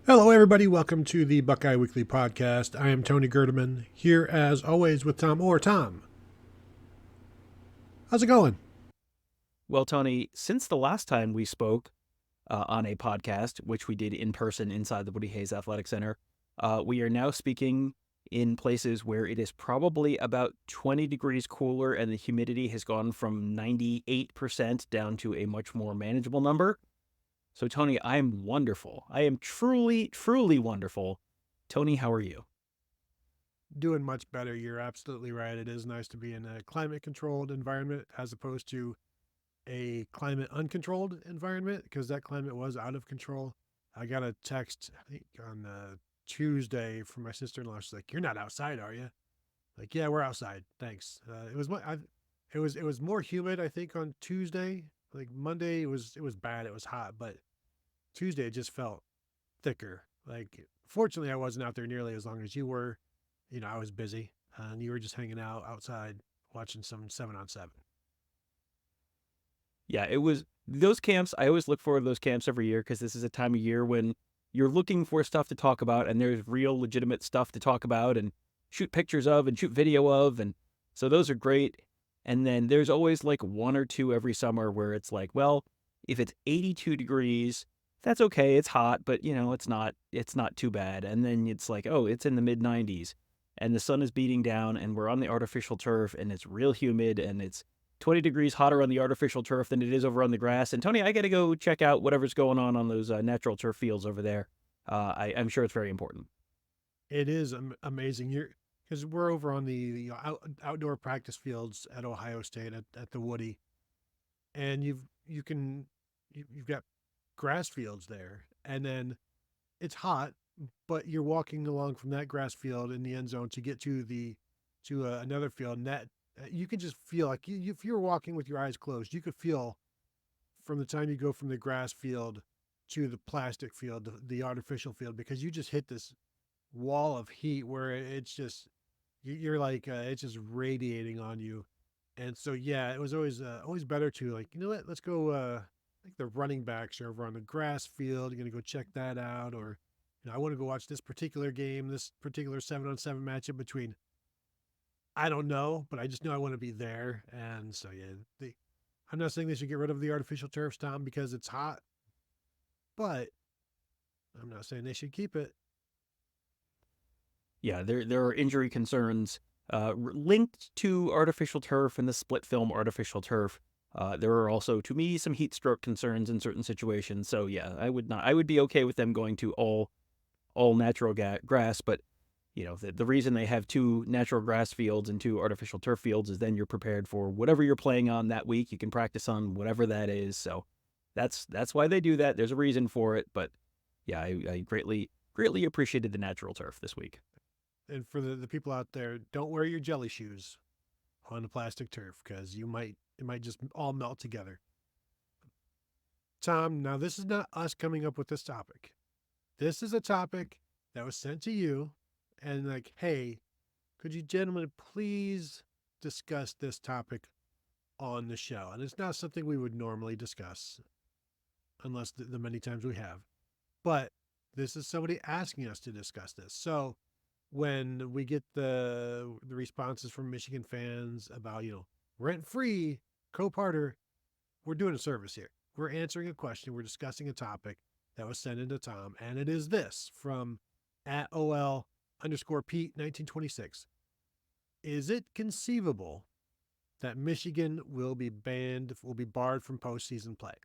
Hello, everybody. Welcome to the Buckeye Weekly Podcast. I am Tony Gerdeman, here as always with Tom Orr. Tom, how's it going? Well, Tony, since the last time we spoke on a podcast, which we did in person inside the Woody Hayes Athletic Center, we are now speaking in places where it is probably about 20 degrees cooler and the humidity has gone from 98% down to a much more manageable number. So, Tony, I am wonderful. I am truly, truly wonderful. Tony, how are you? Doing much better. You're absolutely right. It is nice to be in a climate controlled environment as opposed to a climate uncontrolled environment because that climate was out of control. I got a text, I think, on Tuesday from my sister in law. She's like, "You're not outside, are you?" Like, "Yeah, we're outside. Thanks." It was more humid, I think, on Tuesday. Like Monday, it was bad. It was hot, but Tuesday it just felt thicker. Like, fortunately, I wasn't out there nearly as long as you were. I was busy, and you were just hanging out outside watching some 7-on-7. Yeah, it was those camps. I always look forward to those camps every year because this is a time of year when you're looking for stuff to talk about and there's real legitimate stuff to talk about and shoot pictures of and shoot video of. And so those are great. And then there's always like one or two every summer where it's like, well, if it's 82 degrees, that's okay. It's hot, but it's not too bad. And then it's like, oh, it's in the mid 90s and the sun is beating down and we're on the artificial turf and it's real humid and it's 20 degrees hotter on the artificial turf than it is over on the grass. And Tony, I got to go check out whatever's going on those natural turf fields over there. I'm sure it's very important. It is amazing. Because we're over on the outdoor practice fields at Ohio State at the Woody, and you've got grass fields there, and then it's hot, but you're walking along from that grass field in the end zone to get to another field, and that you can just feel like if you're walking with your eyes closed, you could feel from the time you go from the grass field to the plastic field, the artificial field, because you just hit this wall of heat where it's just you're like it's just radiating on you. And so yeah, it was always better to, like, what, let's go like the running backs are over on the grass field. You're gonna go check that out, or I want to go watch this particular game, this particular 7-on-7 matchup between, I don't know, but I just know I want to be there. And so yeah, I'm not saying they should get rid of the artificial turfs, Tom, because it's hot, but I'm not saying they should keep it. Yeah, there are injury concerns linked to artificial turf and the split film artificial turf. There are also, to me, some heat stroke concerns in certain situations. So yeah, I would be okay with them going to all natural grass, but the reason they have two natural grass fields and two artificial turf fields is then you're prepared for whatever you're playing on that week. You can practice on whatever that is. So that's why they do that. There's a reason for it, but yeah, I greatly appreciated the natural turf this week. And for the people out there, don't wear your jelly shoes on the plastic turf because it might just all melt together. Tom, now this is not us coming up with this topic. This is a topic that was sent to you, and like, hey, could you gentlemen please discuss this topic on the show? And it's not something we would normally discuss unless the many times we have. But this is somebody asking us to discuss this. So when we get the responses from Michigan fans about, rent free, co-parter, we're doing a service here. We're answering a question. We're discussing a topic that was sent into Tom, and it is this from @OL_Pete 1926. Is it conceivable that Michigan will be barred from postseason play?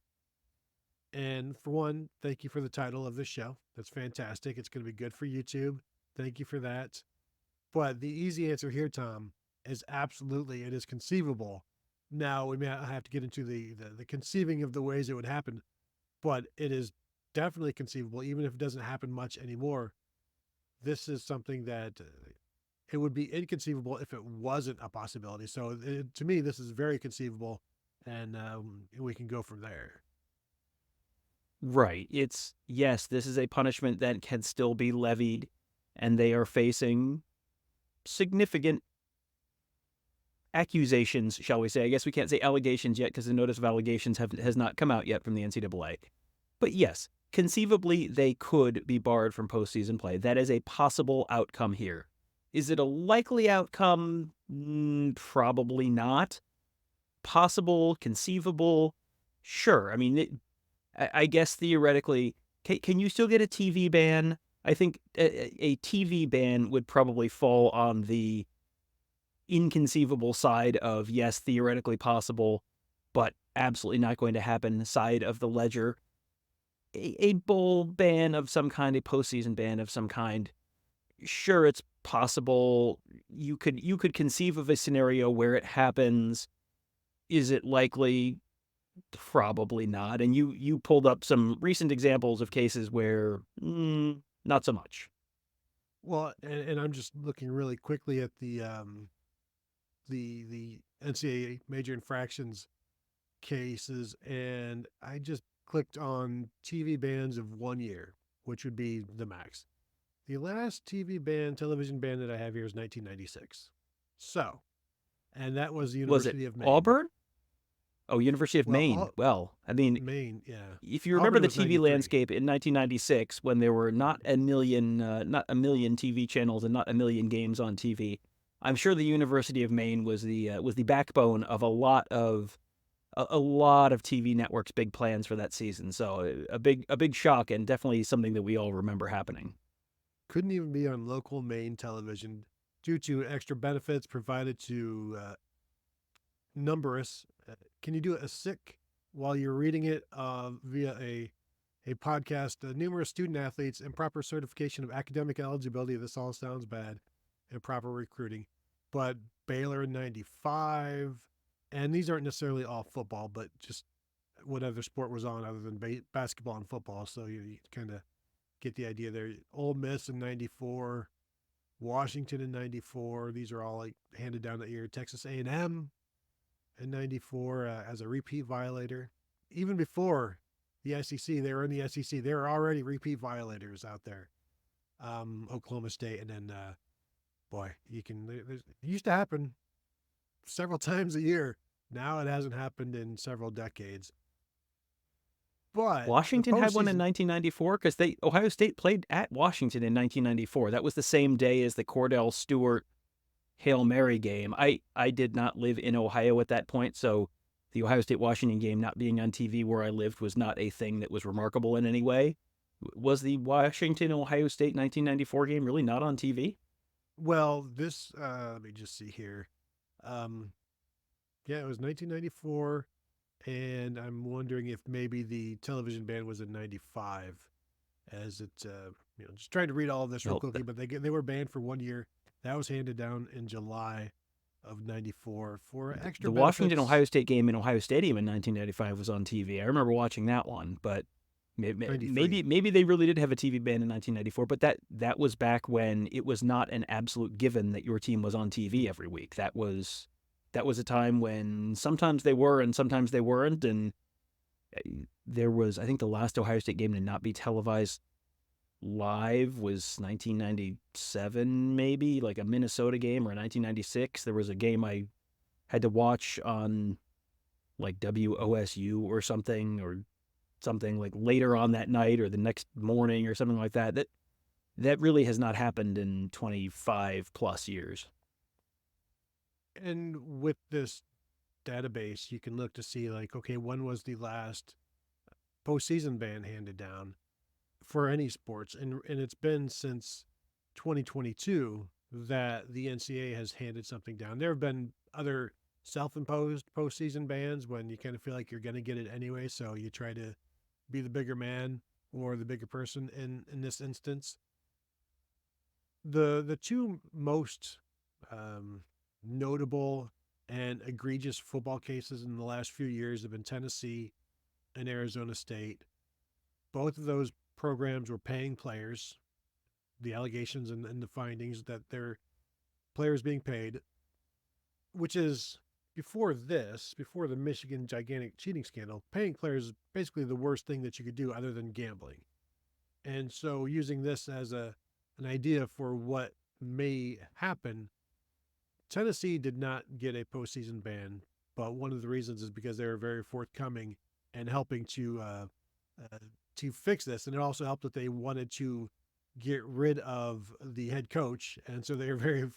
And for one, thank you for the title of this show. That's fantastic. It's going to be good for YouTube. Thank you for that. But the easy answer here, Tom, is absolutely it is conceivable. Now, we may have to get into the conceiving of the ways it would happen, but it is definitely conceivable, even if it doesn't happen much anymore. This is something that it would be inconceivable if it wasn't a possibility. So to me, this is very conceivable, and we can go from there. Right. Yes, this is a punishment that can still be levied, and they are facing significant accusations, shall we say. I guess we can't say allegations yet because the notice of allegations has not come out yet from the NCAA. But yes, conceivably they could be barred from postseason play. That is a possible outcome here. Is it a likely outcome? Probably not. Possible, conceivable, sure. I mean, I guess theoretically, can you still get a TV ban? I think a TV ban would probably fall on the inconceivable side of, yes, theoretically possible, but absolutely not going to happen side of the ledger. A bowl ban of some kind, a postseason ban of some kind, sure, it's possible. You could conceive of a scenario where it happens. Is it likely? Probably not. And you pulled up some recent examples of cases where not so much. Well, and I'm just looking really quickly at the NCAA major infractions cases, and I just clicked on TV bans of 1 year, which would be the max. The last television ban that I have here is 1996. So, and that was the Was it University of Maine. Auburn? Oh, University of Well, Maine. Well, I mean, Maine, yeah. if you remember Auburn the was TV 93. landscape in 1996, when there were not a million TV channels and not a million games on TV, I'm sure the University of Maine was the backbone of a lot of TV networks' big plans for that season. So a big shock, and definitely something that we all remember happening. Couldn't even be on local Maine television due to extra benefits provided to numbers. Can you do a sick while you're reading it via a podcast? Numerous student athletes and proper certification of academic eligibility. This all sounds bad, and proper recruiting. But Baylor in '95, and these aren't necessarily all football, but just what other sport was on other than basketball and football. So you kind of get the idea there. Ole Miss in '94, Washington in '94. These are all like handed down that year. Texas A&M in '94 as a repeat violator. Even before the SEC, they were in the SEC. They were already repeat violators out there. Oklahoma State, and then boy, it used to happen several times a year. Now it hasn't happened in several decades. But the Washington had one in postseason, 1994 because Ohio State played at Washington in 1994. That was the same day as the Cordell Stewart Hail Mary game. I did not live in Ohio at that point, so the Ohio State-Washington game not being on TV where I lived was not a thing that was remarkable in any way. Was the Washington-Ohio State 1994 game really not on TV? well, this let me just see here. Yeah, it was 1994, and I'm wondering if maybe the television ban was in '95, as it just trying to read all of this real No, quickly. But they were banned for 1 year. That was handed down in July of '94 for extra the benefits. Washington-Ohio State game in Ohio Stadium in 1995 was on TV. I remember watching that one, but '93. maybe they really did have a TV ban in 1994, but that was back when it was not an absolute given that your team was on TV every week. That was a time when sometimes they were and sometimes they weren't, and there was, I think, the last Ohio State game to not be televised live was 1997, maybe like a Minnesota game, or 1996. There was a game I had to watch on like WOSU or something like later on that night or the next morning or something like that. That really has not happened in 25 plus years. And with this database, you can look to see like, okay, when was the last postseason ban handed down for any sports, and it's been since 2022 that the NCAA has handed something down. There have been other self-imposed postseason bans when you kind of feel like you're going to get it anyway, so you try to be the bigger man or the bigger person. In this instance, the two most notable and egregious football cases in the last few years have been Tennessee and Arizona State. Both of those programs were paying players. The allegations and the findings that their players being paid, which is before the Michigan gigantic cheating scandal, paying players is basically the worst thing that you could do other than gambling. And so using this as an idea for what may happen, Tennessee did not get a postseason ban, but one of the reasons is because they were very forthcoming and helping to to fix this. And it also helped that they wanted to get rid of the head coach. And so they were very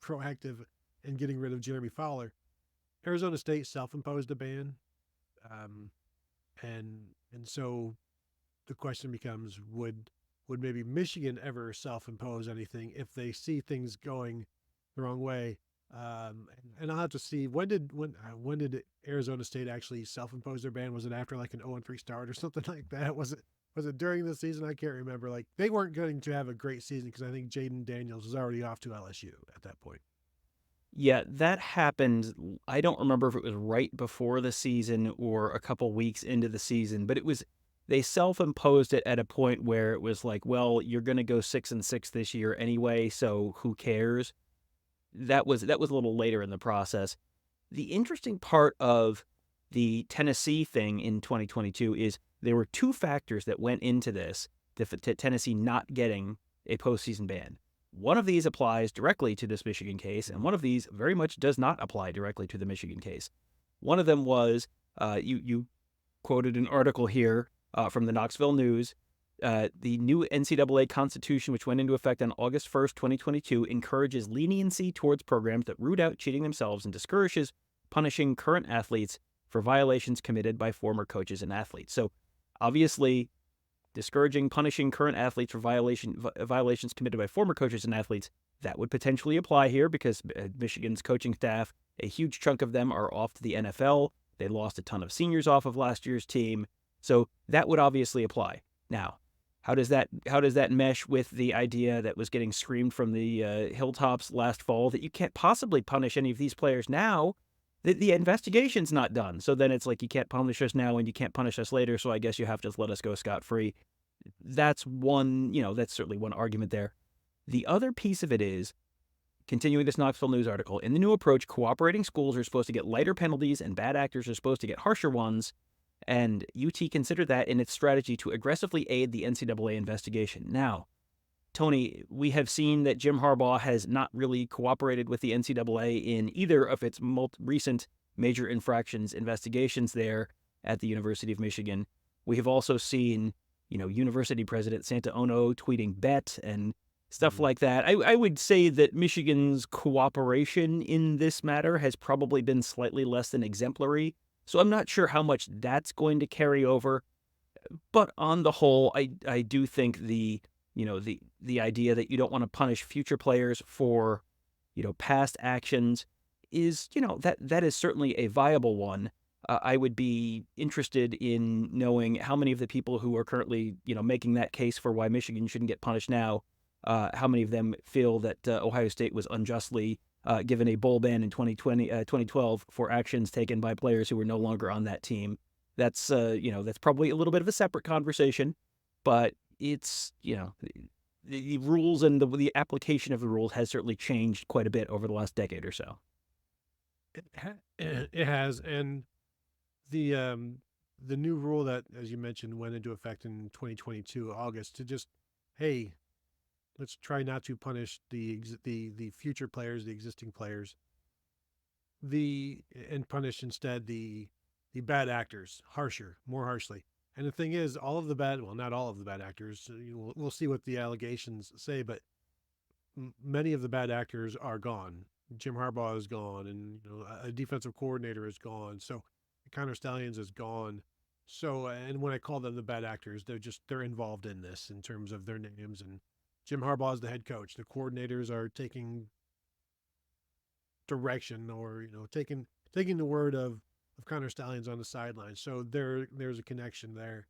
proactive in getting rid of Jeremy Fowler. Arizona State self-imposed a ban. Um, and so the question becomes, would maybe Michigan ever self-impose anything if they see things going the wrong way? And I'll have to see when did Arizona State actually self-impose their ban? Was it after like an 0-3 start or something like that? Was it during the season? I can't remember. Like they weren't going to have a great season because I think Jaden Daniels was already off to LSU at that point. Yeah, that happened. I don't remember if it was right before the season or a couple weeks into the season, but they self-imposed it at a point where it was like, well, you're going to go 6-6 this year anyway, so who cares? That was a little later in the process. The interesting part of the Tennessee thing in 2022 is there were two factors that went into this, to Tennessee not getting a postseason ban. One of these applies directly to this Michigan case, and one of these very much does not apply directly to the Michigan case. One of them was, you quoted an article here from the Knoxville News. The new NCAA Constitution, which went into effect on August 1st, 2022, encourages leniency towards programs that root out cheating themselves and discourages punishing current athletes for violations committed by former coaches and athletes. So, obviously, discouraging, punishing current athletes for violations committed by former coaches and athletes, that would potentially apply here because Michigan's coaching staff, a huge chunk of them are off to the NFL. They lost a ton of seniors off of last year's team. So that would obviously apply. Now, how does that mesh with the idea that was getting screamed from the hilltops last fall that you can't possibly punish any of these players now? The investigation's not done. So then it's like you can't punish us now and you can't punish us later, so I guess you have to let us go scot-free. That's that's certainly one argument there. The other piece of it is, continuing this Knoxville News article, in the new approach, cooperating schools are supposed to get lighter penalties and bad actors are supposed to get harsher ones, and UT considered that in its strategy to aggressively aid the NCAA investigation. Now, Tony, we have seen that Jim Harbaugh has not really cooperated with the NCAA in either of its recent major infractions investigations there at the University of Michigan. We have also seen, University President Santa Ono tweeting bet and stuff like that. I would say that Michigan's cooperation in this matter has probably been slightly less than exemplary. So I'm not sure how much that's going to carry over. But on the whole, I do think the idea that you don't want to punish future players for, past actions is, that is certainly a viable one. I would be interested in knowing how many of the people who are currently, making that case for why Michigan shouldn't get punished now, how many of them feel that Ohio State was unjustly given a bowl ban in 2012 for actions taken by players who were no longer on that team. That's, that's probably a little bit of a separate conversation, but it's, the rules and the application of the rules has certainly changed quite a bit over the last decade or so. It has, and the new rule that, as you mentioned, went into effect in 2022 August to just, hey, let's try not to punish the future players, the existing players, and punish instead the bad actors more harshly. And the thing is, not all of the bad actors, we'll see what the allegations say, but many of the bad actors are gone. Jim Harbaugh is gone, and a defensive coordinator is gone. So Connor Stallions is gone. So, and when I call them the bad actors, they're involved in this in terms of their names. And Jim Harbaugh is the head coach. The coordinators are taking direction or, taking the word of Connor Stallions on the sidelines. So there's a connection there.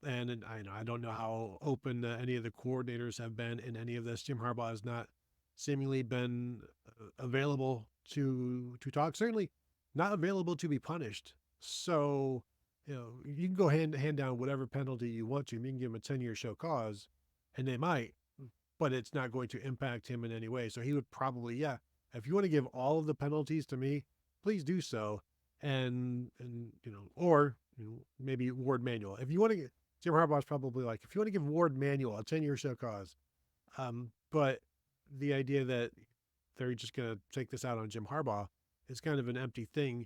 And I don't know how open any of the coordinators have been in any of this. Jim Harbaugh has not seemingly been available to talk. Certainly not available to be punished. So, you can go hand down whatever penalty you want to. You can give him a 10-year show cause, and they might, but it's not going to impact him in any way. So he would probably, if you want to give all of the penalties to me, please do so. And or maybe Ward Manuel. If you want to, Jim Harbaugh's probably like, if you want to give Ward Manuel a 10-year show cause, but the idea that they're just going to take this out on Jim Harbaugh is kind of an empty thing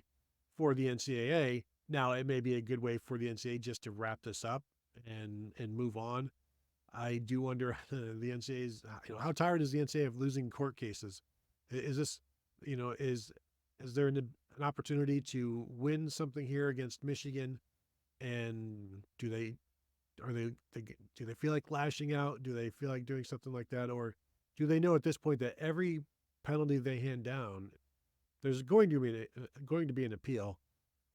for the NCAA. Now, it may be a good way for the NCAA just to wrap this up and move on. I do wonder the NCAA's, how tired is the NCAA of losing court cases? Is this, is there an opportunity to win something here against Michigan? And do they feel like lashing out? Do they feel like doing something like that, or do they know at this point that every penalty they hand down, there's going to be an appeal?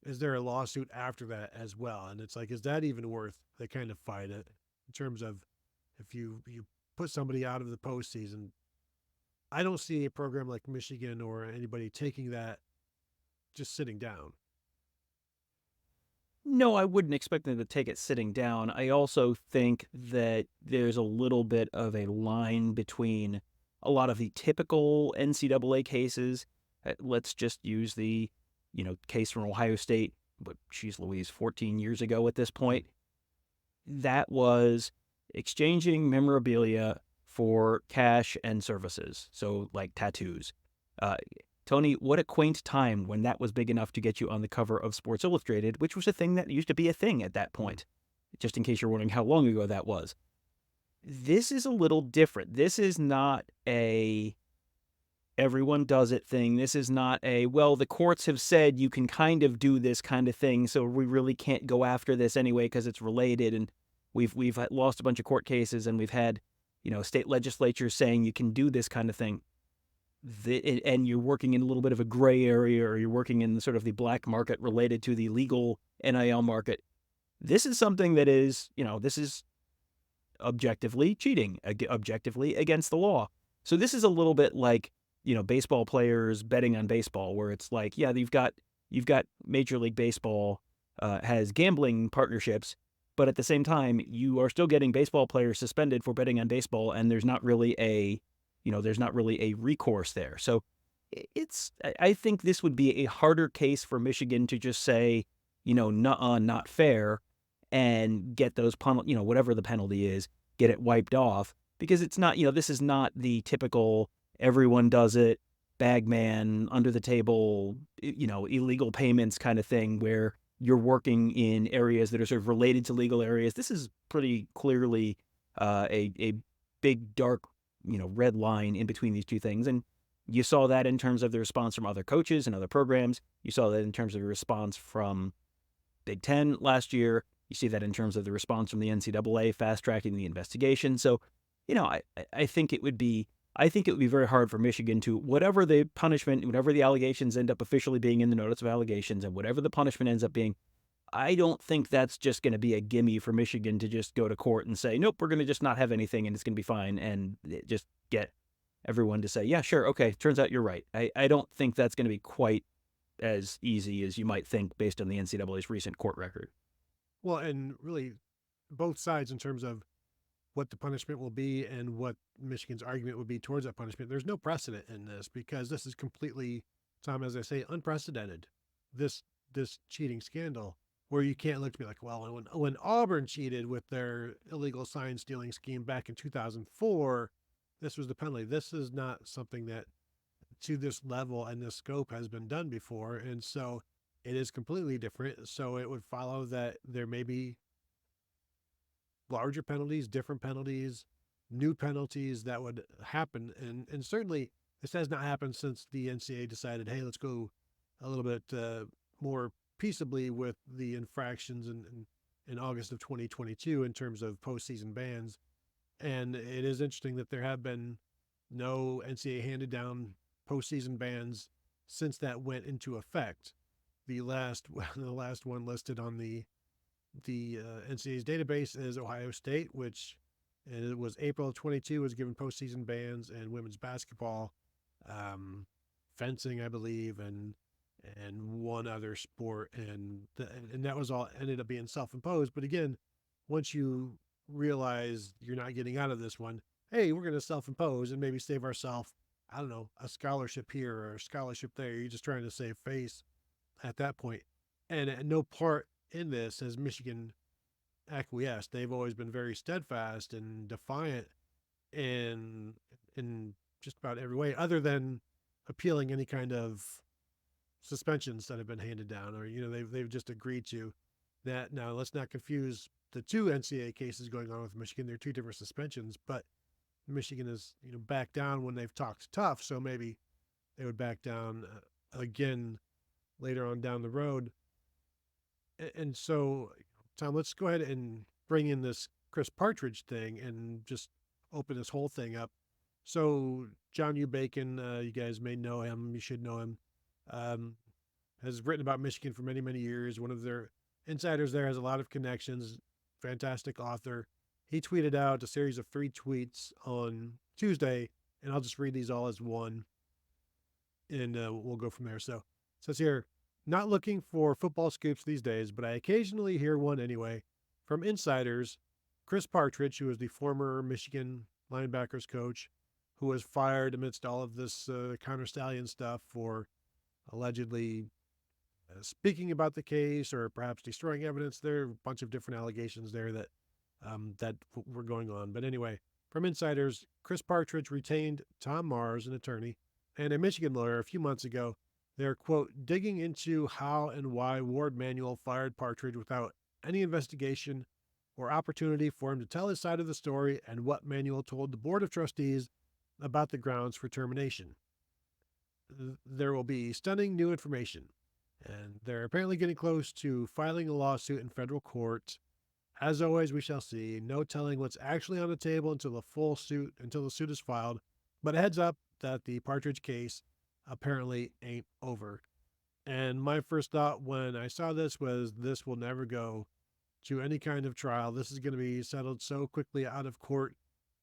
Is there a lawsuit after that as well? And it's like, is that even worth the kind of fight in terms of if you put somebody out of the postseason? I don't see a program like Michigan or anybody taking that, just sitting down. No, I wouldn't expect them to take it sitting down. I also think that there's a little bit of a line between a lot of the typical NCAA cases. Let's just use the, case from Ohio State, but she's Louise, 14 years ago at this point. That was exchanging memorabilia for cash and services, so like tattoos. Tony, what a quaint time when that was big enough to get you on the cover of Sports Illustrated, which was a thing that used to be a thing at that point, just in case you're wondering how long ago that was. This is a little different. This is not a everyone does it thing. This is not a, well, the courts have said you can kind of do this kind of thing, so we really can't go after this anyway because it's related. And we've lost a bunch of court cases, and we've had, state legislatures saying you can do this kind of thing. And you're working in a little bit of a gray area, or you're working in sort of the black market related to the legal NIL market. This is something that is, this is objectively cheating, objectively against the law. So this is a little bit like, baseball players betting on baseball, where it's like, yeah, you've got Major League Baseball has gambling partnerships, but at the same time, you are still getting baseball players suspended for betting on baseball, and there's not really a recourse there. So I think this would be a harder case for Michigan to just say, nuh-uh, not fair, and get those whatever the penalty is, get it wiped off, because it's not, this is not the typical everyone does it, bagman, under the table, illegal payments kind of thing where you're working in areas that are sort of related to legal areas. This is pretty clearly a big, dark, red line in between these two things. And you saw that in terms of the response from other coaches and other programs. You saw that in terms of the response from Big Ten last year. You see that in terms of the response from the NCAA fast-tracking the investigation. So, I think it would be very hard for Michigan to, whatever the punishment, whatever the allegations end up officially being in the notice of allegations, and whatever the punishment ends up being, I don't think that's just going to be a gimme for Michigan to just go to court and say, nope, we're going to just not have anything and it's going to be fine, and just get everyone to say, yeah, sure, okay, turns out you're right. I don't think that's going to be quite as easy as you might think based on the NCAA's recent court record. Well, and really, both sides in terms of what the punishment will be and what Michigan's argument would be towards that punishment. There's no precedent in this because this is completely, Tom, as I say, unprecedented. This cheating scandal, where you can't look to be like, well, when Auburn cheated with their illegal sign stealing scheme back in 2004, this was the penalty. This is not something that to this level and this scope has been done before. And so it is completely different. So it would follow that there may be larger penalties, different penalties, new penalties that would happen. And certainly this has not happened since the NCAA decided, hey, let's go a little bit more peaceably with the infractions in August of 2022 in terms of postseason bans. And it is interesting that there have been no NCAA handed down postseason bans since that went into effect. The last one listed on the NCAA's database is Ohio State, which it was April of 22 was given postseason bans, and women's basketball, fencing, I believe, and one other sport, and that was all ended up being self-imposed. But again, once you realize you're not getting out of this one, hey, we're going to self-impose and maybe save ourselves, I don't know, a scholarship here or a scholarship there. You're just trying to save face at that point. And at no part in this has Michigan acquiesced. They've always been very steadfast and defiant in just about every way, other than appealing any kind of suspensions that have been handed down, or they've just agreed to that. Now let's not confuse the two NCAA cases going on with Michigan. They're two different suspensions, but Michigan has backed down when they've talked tough, so maybe they would back down again later on down the road. And so, Tom, let's go ahead and bring in this Chris Partridge thing and just open this whole thing up. So John U. Bacon, you guys may know him. You should know him. Has written about Michigan for many, many years. One of their insiders there has a lot of connections. Fantastic author. He tweeted out a series of 3 tweets on Tuesday, and I'll just read these all as one, and we'll go from there. So it says here, not looking for football scoops these days, but I occasionally hear one anyway. From insiders, Chris Partridge, who is the former Michigan linebackers coach, who was fired amidst all of this counter stallion stuff for allegedly speaking about the case or perhaps destroying evidence. There are a bunch of different allegations there that were going on. But anyway, from insiders, Chris Partridge retained Tom Mars, an attorney, and a Michigan lawyer a few months ago. They're, quote, digging into how and why Ward Manuel fired Partridge without any investigation or opportunity for him to tell his side of the story and what Manuel told the Board of Trustees about the grounds for termination. There will be stunning new information, and they're apparently getting close to filing a lawsuit in federal court. As always, we shall see. No telling what's actually on the table until the suit is filed. But a heads up that the Partridge case apparently ain't over. And my first thought when I saw this was this will never go to any kind of trial. This is going to be settled so quickly out of court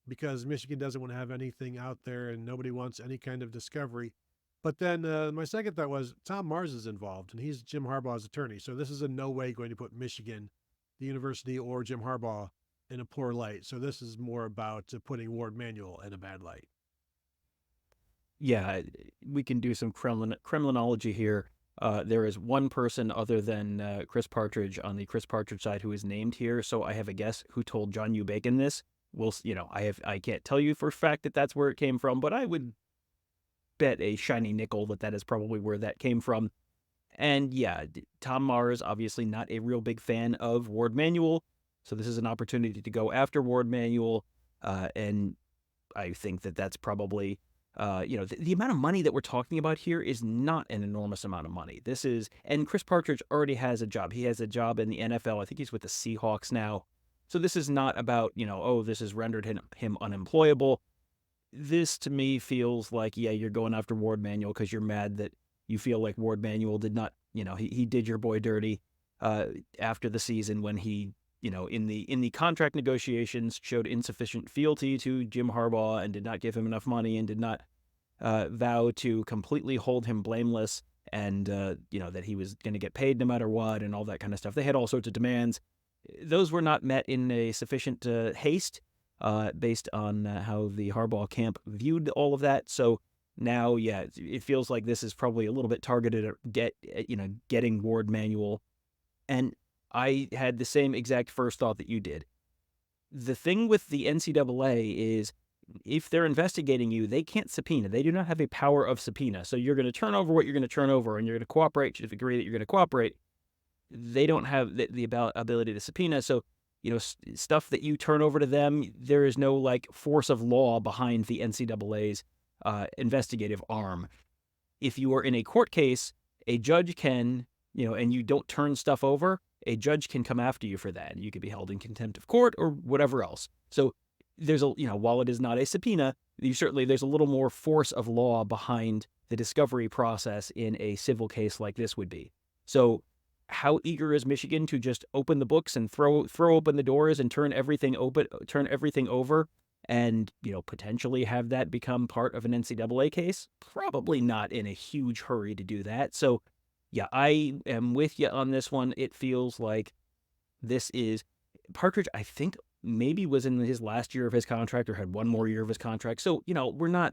because Michigan doesn't want to have anything out there and nobody wants any kind of discovery. But then my second thought was Tom Mars is involved, and he's Jim Harbaugh's attorney. So this is in no way going to put Michigan, the university, or Jim Harbaugh in a poor light. So this is more about putting Ward Manuel in a bad light. Yeah, we can do some criminology here. There is one person other than Chris Partridge on the Chris Partridge side who is named here. So I have a guess who told John U. Bacon this. I can't tell you for a fact that that's where it came from, but I would bet a shiny nickel that is probably where that came from. And yeah, Tom Mars, obviously not a real big fan of Ward Manuel. So this is an opportunity to go after Ward Manuel. And I think that's probably, the amount of money that we're talking about here is not an enormous amount of money. And Chris Partridge already has a job. He has a job in the NFL. I think he's with the Seahawks now. So this is not about, this has rendered him unemployable. This to me feels like, yeah, you're going after Ward Manuel because you're mad that you feel like Ward Manuel did not, he did your boy dirty after the season when he, in the contract negotiations showed insufficient fealty to Jim Harbaugh and did not give him enough money and did not vow to completely hold him blameless and, that he was going to get paid no matter what and all that kind of stuff. They had all sorts of demands. Those were not met in a sufficient haste based on how the Harbaugh camp viewed all of that. So now, yeah, it feels like this is probably a little bit targeted at getting Ward Manuel. And I had the same exact first thought that you did. The thing with the NCAA is if they're investigating you, they can't subpoena. They do not have a power of subpoena. So you're going to turn over what you're going to turn over and you're going to cooperate to the degree that you're going to cooperate. They don't have the ability to subpoena. So, stuff that you turn over to them, there is no force of law behind the NCAA's investigative arm. If you are in a court case, a judge can, and you don't turn stuff over, a judge can come after you for that. You could be held in contempt of court or whatever else. So there's while it is not a subpoena, there's a little more force of law behind the discovery process in a civil case like this would be. So how eager is Michigan to just open the books and throw open the doors and turn everything over and, potentially have that become part of an NCAA case? Probably not in a huge hurry to do that. So, yeah, I am with you on this one. It feels like this is Partridge, I think, maybe was in his last year of his contract or had one more year of his contract. So, we're not,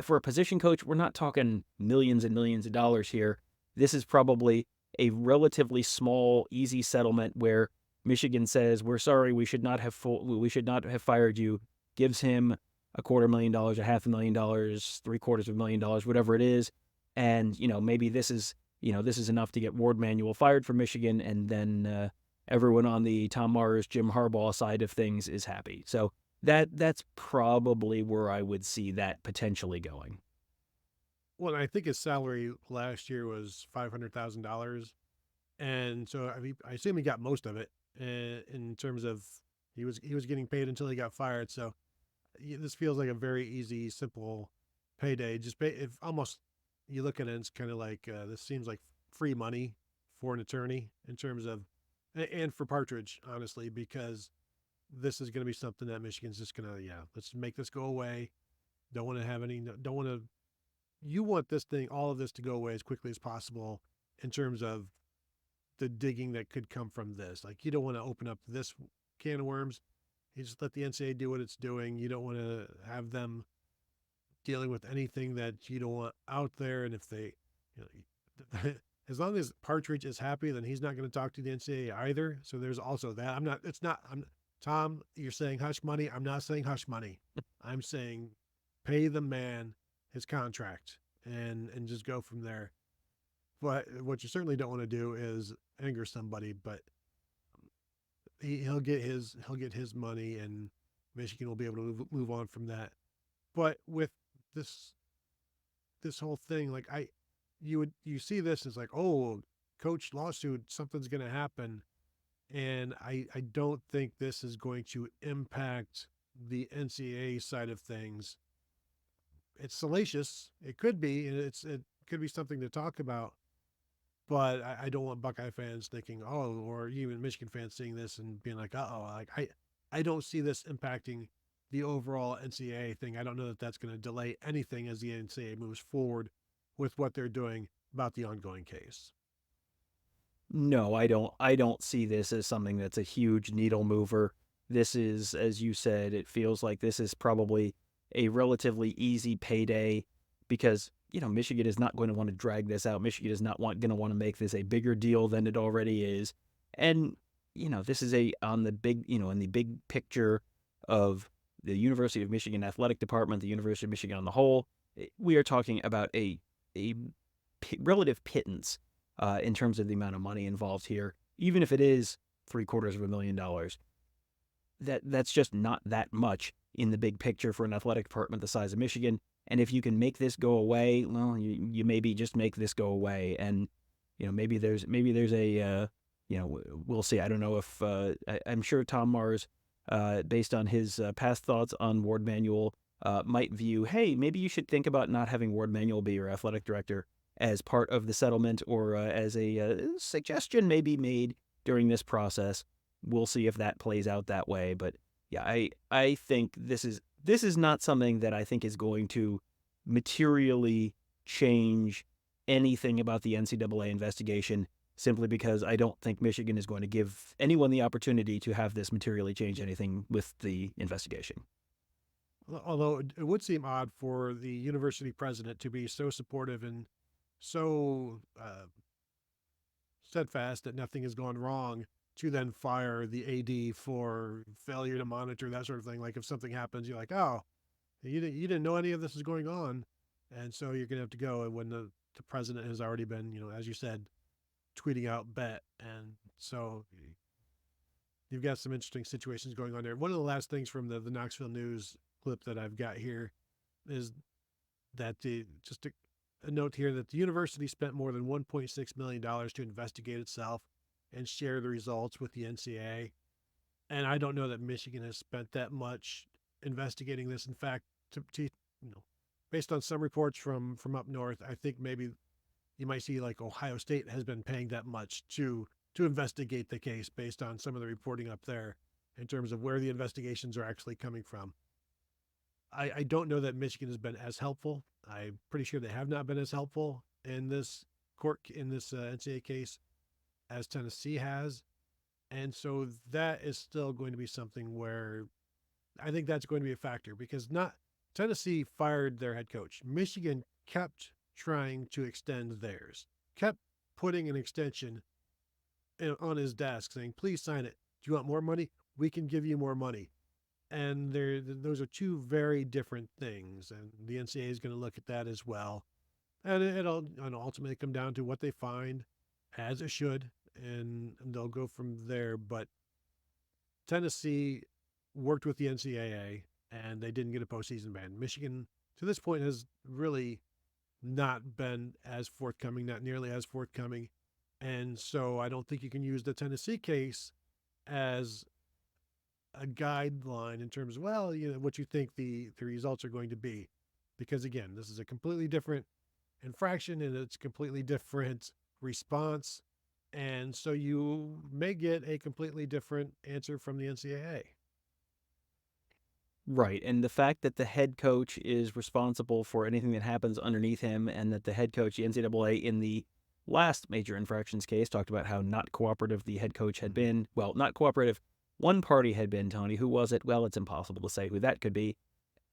for a position coach, we're not talking millions and millions of dollars here. This is probably a relatively small, easy settlement where Michigan says, we're sorry, we should not have fired you, gives him $250,000, $500,000, $750,000, whatever it is. And, maybe this is enough to get Ward Manuel fired from Michigan and then everyone on the Tom Mars, Jim Harbaugh side of things is happy. So that's probably where I would see that potentially going. Well, I think his salary last year was $500,000, and so I mean, I assume he got most of it in terms of he was getting paid until he got fired. So this feels like a very easy, simple payday. Just pay if almost you look at it, it's kind of like this seems like free money for an attorney in terms of and for Partridge, honestly, because this is going to be something that Michigan's just going to let's make this go away. Don't want to have any. Don't want to. You want this thing, all of this, to go away as quickly as possible in terms of the digging that could come from this. Like you don't want to open up this can of worms. You just let the NCAA do what it's doing. You don't want to have them dealing with anything that you don't want out there. And if they, as long as Partridge is happy, then he's not going to talk to the NCAA either. So there's also that. Tom, you're saying hush money. I'm not saying hush money. I'm saying pay the man his contract and just go from there. But what you certainly don't want to do is anger somebody, but he'll get his money, and Michigan will be able to move on from that. But with this whole thing, like you see this as like, oh, coach lawsuit, something's going to happen, and I don't think this is going to impact the NCAA side of things. It's salacious. It could be, and it could be something to talk about. But I don't want Buckeye fans thinking, oh, or even Michigan fans seeing this and being like, uh-oh. Like I don't see this impacting the overall NCAA thing. I don't know that that's going to delay anything as the NCAA moves forward with what they're doing about the ongoing case. No, I don't see this as something that's a huge needle mover. This is, as you said, it feels like this is probably a relatively easy payday because, Michigan is not going to want to drag this out. Michigan is not going to want to make this a bigger deal than it already is. And, this is on the big, in the big picture of the University of Michigan athletic department, the University of Michigan on the whole, we are talking about a relative pittance in terms of the amount of money involved here, even if it is $750,000. That's just not that much in the big picture for an athletic department the size of Michigan. And if you can make this go away, well, you maybe just make this go away. And, maybe there's a, we'll see. I don't know if, I'm sure Tom Mars, based on his past thoughts on Ward Manuel, might view, hey, maybe you should think about not having Ward Manuel be your athletic director as part of the settlement, or as a suggestion may be made during this process. We'll see if that plays out that way. But yeah, I think this is not something that I think is going to materially change anything about the NCAA investigation, simply because I don't think Michigan is going to give anyone the opportunity to have this materially change anything with the investigation. Although it would seem odd for the university president to be so supportive and so steadfast that nothing has gone wrong, to then fire the AD for failure to monitor, that sort of thing. Like if something happens, you're like, oh, you didn't know any of this is going on, and so you're gonna have to go. And when the president has already been, as you said, tweeting out bet, and so you've got some interesting situations going on there. One of the last things from the Knoxville News clip that I've got here is that just a note here that the university spent more than $1.6 million to investigate itself and share the results with the NCAA. And I don't know that Michigan has spent that much investigating this. In fact, based on some reports from up north, I think maybe you might see like Ohio State has been paying that much to investigate the case based on some of the reporting up there in terms of where the investigations are actually coming from. I don't know that Michigan has been as helpful. I'm pretty sure they have not been as helpful in this NCAA case as Tennessee has. And so that is still going to be something where I think that's going to be a factor, because not Tennessee fired their head coach. Michigan kept trying to extend theirs, kept putting an extension on his desk saying, please sign it. Do you want more money? We can give you more money. And those are two very different things. And the NCAA is going to look at that as well. And it'll ultimately come down to what they find, as it should. and they'll go from there. But Tennessee worked with the NCAA, and they didn't get a postseason ban. Michigan, to this point, has really not been as forthcoming, not nearly as forthcoming. And so I don't think you can use the Tennessee case as a guideline in terms of, well, what you think the results are going to be. Because again, this is a completely different infraction and it's a completely different response. And so you may get a completely different answer from the NCAA. Right. And the fact that the head coach is responsible for anything that happens underneath him, and that the head coach, the NCAA, in the last major infractions case, talked about how not cooperative the head coach had been. Well, not cooperative. One party had been, Tony. Who was it? Well, it's impossible to say who that could be.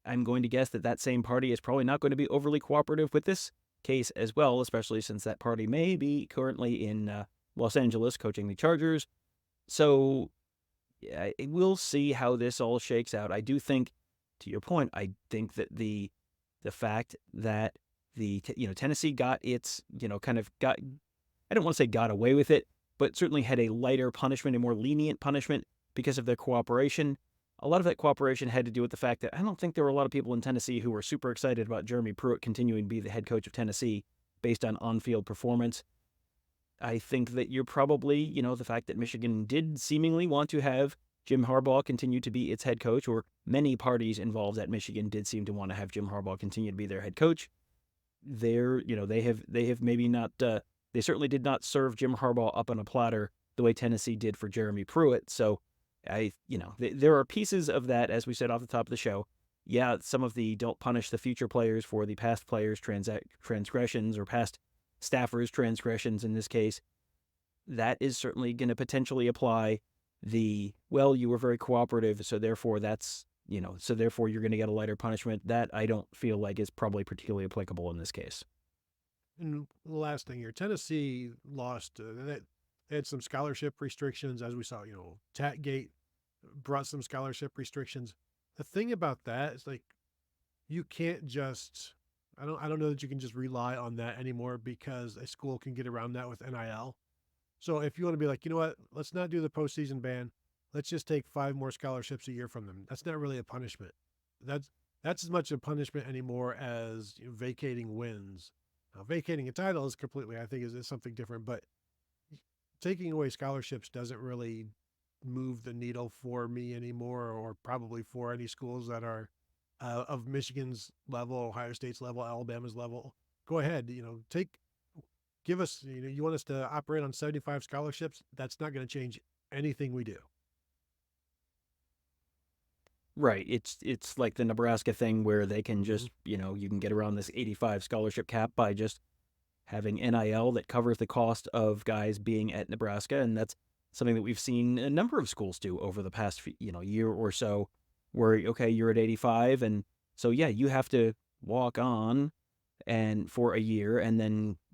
I'm going to guess that that same party is probably not going to be overly cooperative with this case as well, especially since that party may be currently in Los Angeles coaching the Chargers. So yeah, we'll see how this all shakes out. I do think, to your point, I think that the fact that Tennessee got its I don't want to say got away with it, but certainly had a lighter punishment, a more lenient punishment because of their cooperation. A lot of that cooperation had to do with the fact that I don't think there were a lot of people in Tennessee who were super excited about Jeremy Pruitt continuing to be the head coach of Tennessee based on on-field performance. I think that you're probably, the fact that Michigan did seemingly want to have Jim Harbaugh continue to be its head coach, or many parties involved at Michigan did seem to want to have Jim Harbaugh continue to be their head coach. They have maybe not, they certainly did not serve Jim Harbaugh up on a platter the way Tennessee did for Jeremy Pruitt. So there are pieces of that, as we said off the top of the show. Yeah, some of the don't punish the future players for the past players' transgressions, or past staffers' transgressions in this case. That is certainly going to potentially apply you were very cooperative, so therefore therefore you're going to get a lighter punishment. That I don't feel like is probably particularly applicable in this case. And the last thing here, Tennessee lost. They had some scholarship restrictions, as we saw. Tatgate brought some scholarship restrictions. The thing about that is, like, you can't just. I don't know that you can just rely on that anymore, because a school can get around that with NIL. So if you want to be like, you know what, let's not do the postseason ban. Let's just take 5 more scholarships a year from them. That's not really a punishment. That's as much a punishment anymore as vacating wins. Now, vacating a title is completely, I think, is something different. But taking away scholarships doesn't really move the needle for me anymore, or probably for any schools that are of Michigan's level, Ohio State's level, Alabama's level. Go ahead, give us, you want us to operate on 75 scholarships? That's not going to change anything we do. Right. It's like the Nebraska thing where they can just, you can get around this 85 scholarship cap by just having NIL that covers the cost of guys being at Nebraska. And that's something that we've seen a number of schools do over the past, year or so, where, okay, you're at 85. And so, yeah, you have to walk on and for a year,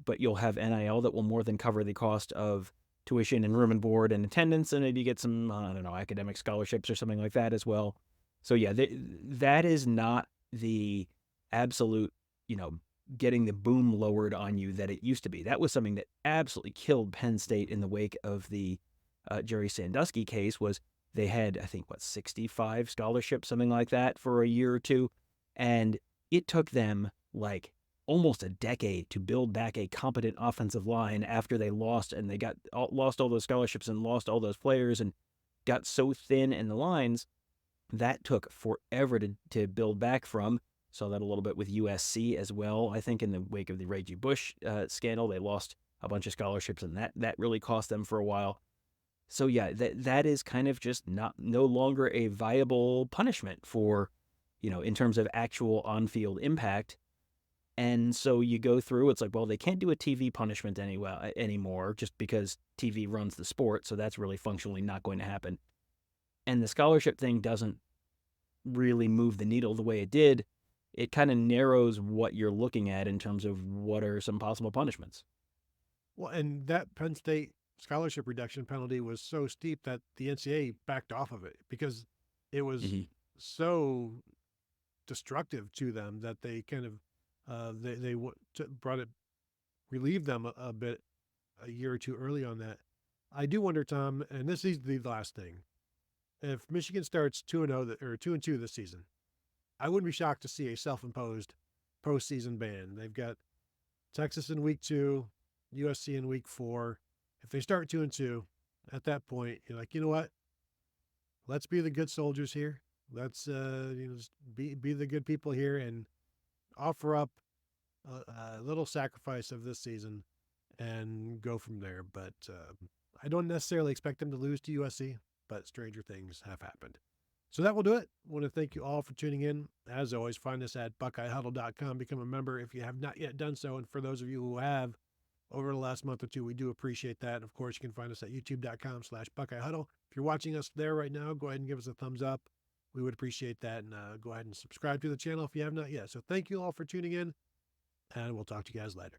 but you'll have NIL that will more than cover the cost of tuition and room and board and attendance, and maybe get some, academic scholarships or something like that as well. So yeah, that is not the absolute, getting the boom lowered on you that it used to be. That was something that absolutely killed Penn State in the wake of the Jerry Sandusky case. Was they had, I think, 65 scholarships, something like that, for a year or two, and it took them like almost a decade to build back a competent offensive line after they lost all those scholarships and lost all those players and got so thin in the lines. That took forever to build back from. Saw that a little bit with USC as well. I think in the wake of the Reggie Bush scandal, they lost a bunch of scholarships, and that really cost them for a while. So yeah, that is kind of just no longer a viable punishment for, in terms of actual on-field impact. And so you go through, it's like, well, they can't do a TV punishment anymore just because TV runs the sport, so that's really functionally not going to happen. And the scholarship thing doesn't really move the needle the way it did. It kind of narrows what you're looking at in terms of what are some possible punishments. Well, and that Penn State scholarship reduction penalty was so steep that the NCAA backed off of it, because it was so destructive to them that they kind of relieved them a bit a year or two early on that. I do wonder, Tom, and this is the last thing. If Michigan starts 2-0 or 2-2 this season, I wouldn't be shocked to see a self-imposed postseason ban. They've got Texas in week 2, USC in week 4. If they start 2-2, at that point, you're like, you know what? Let's be the good soldiers here. Let's just be the good people here and offer up a little sacrifice of this season and go from there. But I don't necessarily expect them to lose to USC, but stranger things have happened. So that will do it. I want to thank you all for tuning in. As always, find us at BuckeyeHuddle.com. Become a member if you have not yet done so. And for those of you who have over the last month or two, we do appreciate that. And of course, you can find us at youtube.com/BuckeyeHuddle. If you're watching us there right now, go ahead and give us a thumbs up. We would appreciate that. And go ahead and subscribe to the channel if you have not yet. So thank you all for tuning in, and we'll talk to you guys later.